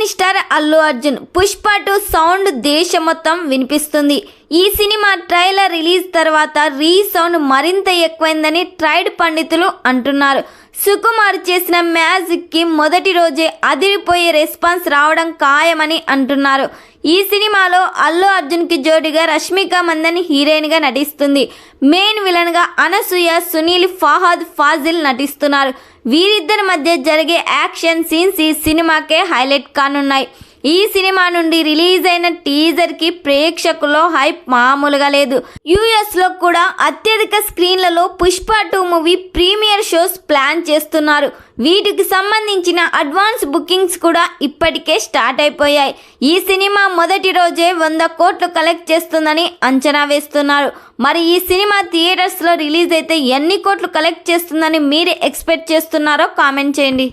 Indian star Allu Arjun Pushpa 2 sound దేశం మొత్తం వినిపిస్తుంది. ఈ సినిమా ట్రైలర్ రిలీజ్ తర్వాత రీసౌండ్ మరింత ఎక్కువైందని ట్రైడ్ పండితులు అంటున్నారు. సుకుమార్ చేసిన మ్యాజిక్ కి మొదటి రోజే అదిరిపోయే రెస్పాన్స్ రావడం ఖాయమని అంటున్నారు. ఈ సినిమాలో అల్లు అర్జున్ కి జోడిగా రష్మిక మందన్ హీరోయిన్ గా నటిస్తుంది. మెయిన్ విలన్ గా అనసూయ, సునీల్, ఫహద్ ఫాజిల్ నటిస్తున్నారు. వీరిద్దరి మధ్య జరిగే యాక్షన్ సీన్స్ ఈ సినిమాకే హైలైట్ కానున్నాయి. ఈ సినిమా నుండి రిలీజ్ అయిన టీజర్ కి ప్రేక్షకుల్లో హైప్ మామూలుగా లేదు. యుఎస్ లో కూడా అత్యధిక స్క్రీన్లలో Pushpa 2 movie premiere shows plan చేస్తున్నారు. వీటికి సంబంధించిన అడ్వాన్స్ బుకింగ్స్ కూడా ఇప్పటికే స్టార్ట్ అయిపోయాయి. ఈ సినిమా మొదటి రోజే 100 కోట్లు కలెక్ట్ చేస్తుందని అంచనా వేస్తున్నారు. మరి ఈ సినిమా థియేటర్స్ లో రిలీజ్ అయితే ఎన్ని కోట్లు కలెక్ట్ చేస్తుందని మీరు ఎక్స్పెక్ట్ చేస్తున్నారో కామెంట్ చేయండి.